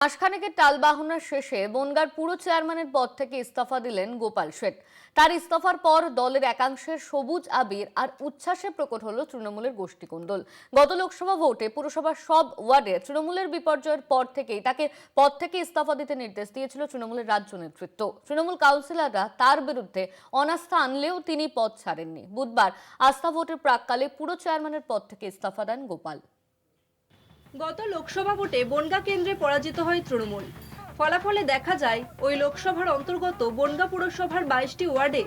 মাসখানেকের টালবাহনার শেষে বনগাঁর পুরো চেয়ারম্যানের পদ থেকে ইস্তফা দিলেন গোপাল শেঠ। তার ইস্তফার পর দলের একাংশের সবুজ আবির আর উচ্ছ্বাসে প্রকট হলো তৃণমূলের গোষ্ঠীকুণ্ডল। গত লোকসভা ভোটে পুরসভার সব ওয়ার্ডে তৃণমূলের বিপর্যয়ের পর থেকেই তাকে পদ থেকে ইস্তফা দিতে নির্দেশ দিয়েছিল তৃণমূলের রাজ্য নেতৃত্ব। তৃণমূল কাউন্সিলররা তার বিরুদ্ধে অনাস্থা আনলেও তিনি পদ ছাড়েননি। বুধবার আস্থা ভোটের প্রাক্কালে পুরো চেয়ারম্যানের পদ থেকে ইস্তফা দেন গোপাল। গত লোকসভা ভোটে বনগাঁ কেন্দ্রে পরাজিত হয় তৃণমূল। ফলাফলে দেখা যায় ওই লোকসভার অন্তর্গত বনগাঁ পুরসভার 22টি ওয়ার্ডে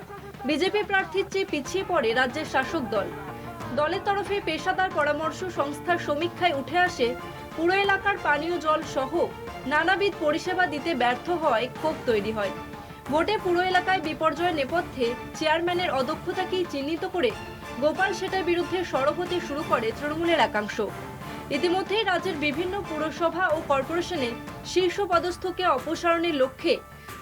বিজেপি প্রার্থীর চেয়ে পিছিয়ে পড়ে রাজ্যের শাসক দল। দলের তরফে পেশাদার পরামর্শ সংস্থার সমীক্ষায় উঠে আসে পুরো এলাকার পানীয় জল সহ নানাবিধ পরিষেবা দিতে ব্যর্থ হওয়ায় ক্ষোভ তৈরি হয়। ভোটে পুরো এলাকায় বিপর্যয়ের নেপথ্যে চেয়ারম্যানের অদক্ষতাকেই চিহ্নিত করে গোপাল শেঠের বিরুদ্ধে সরব হতে শুরু করে তৃণমূলের একাংশ। ইতিমধ্যেই রাজ্যের বিভিন্ন পুরসভা ও কর্পোরেশনে শীর্ষ পদস্থকে অপসারণের লক্ষ্যে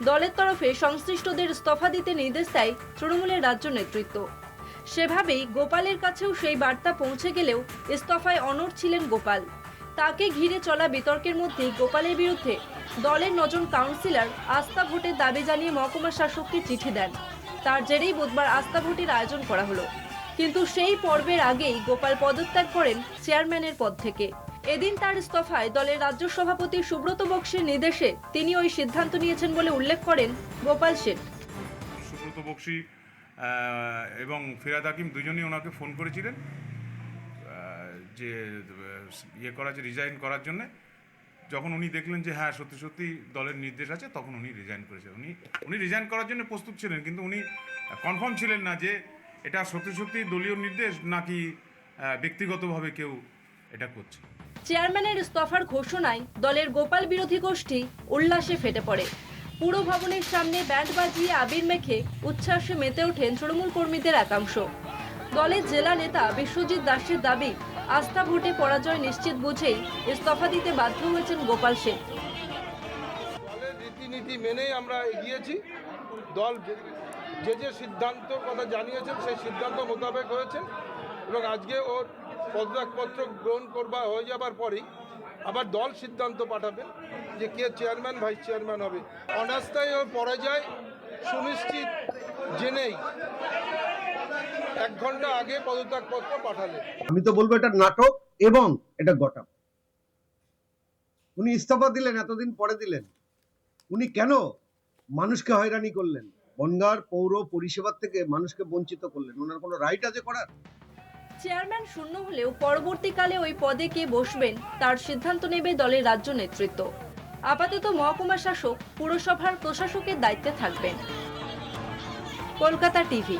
দলের তরফে সংশ্লিষ্টদের ইস্তফা দিতে নির্দেশ দেয় তৃণমূলের রাজ্য নেতৃত্ব। সেভাবেই গোপালের কাছেও সেই বার্তা পৌঁছে গেলেও ইস্তফায় অনড় ছিলেন গোপাল। তাকে ঘিরে চলা বিতর্কের মধ্যেই গোপালের বিরুদ্ধে দলের 9 জন কাউন্সিলর আস্থা ভোটের দাবি জানিয়ে মহকুমা শাসককে চিঠি দেন। তার জেরেই বুধবার আস্থা ভোটের আয়োজন করা হলো। কিন্তু সেই পর্বের আগেই গোপাল পদত্যাগ করেন চেয়ারম্যানের পদ থেকে। এদিন তার ইস্তফায় দলের রাজ্য সভাপতি সুব্রত বক্সির নির্দেশে তিনি ওই সিদ্ধান্ত নিয়েছেন বলে উল্লেখ করেন গোপাল শেঠ। সুব্রত বক্সি এবং ফিরাদ হাকিম দুজনেই ওনাকে ফোন করেছিলেন যে রিজাইন করার জন্য। যখন উনি দেখলেন যে হ্যাঁ সত্যি সত্যি দলের নির্দেশ আছে, তখন উনি রিজাইন করেছেন। উনি রিজাইন করার জন্য প্রস্তুত ছিলেন, কিন্তু উনি কনফার্ম ছিলেন না যে এটা সত্যি সত্যি দলীয় নির্দেশ নাকি ব্যক্তিগতভাবে কেউ এটা করছে। চেয়ারম্যানের ইস্তফার ঘোষণায় দলের গোপাল বিরোধী গোষ্ঠী উল্লাসে ফেটে পড়ে। পুরো ভবনের সামনে ব্যান্ড বাজিয়ে আবির মেখে উচ্ছ্বাসে মেতে ওঠেন তৃণমূল কর্মীদের একাংশ। দলের জেলা নেতা বিশ্বজিৎ দাসের দাবি, আস্থা ভোটে পরাজয় নিশ্চিত বুঝেই ইস্তফা দিতে বাধ্য হয়েছেন গোপাল শেঠ। দলের রীতিনীতি মেনেই আমরা এগিয়েছি। দল যে সিদ্ধান্তর কথা জানিয়েছেন সেই সিদ্ধান্ত মোতাবেক হয়েছে এবং আজকে ওর পদত্যাগপত্র গ্রহণ হয়ে যাবার পরেই আবার দল সিদ্ধান্ত পাঠাবে যে কে চেয়ারম্যান ভাইস চেয়ারম্যান হবে। অনাস্থায় ওর পরাজয় সুনিশ্চিত জেনেই 1 ঘন্টা আগে পদত্যাগপত্র পাঠালেন। আমি তো বলবো এটা নাটক এবং এটা গটা। উনি ইস্তফা দিলেন, এতদিন পরে দিলেন। উনি কেন মানুষকে হয়রানি করলেন? বনগাঁর পৌর পরিষেবার থেকে মানুষকে বঞ্চিত করলেন। ওনার কোনো রাইট আছে করার? চেয়ারম্যান শূন্য হলেও পরবর্তীকালে ওই পদে কে বসবেন তার সিদ্ধান্ত নেবে দলের রাজ্য নেতৃত্ব। আপাতত মহকুমা শাসক পুরসভার প্রশাসকের দায়িত্বে থাকবেন। কলকাতা টিভি।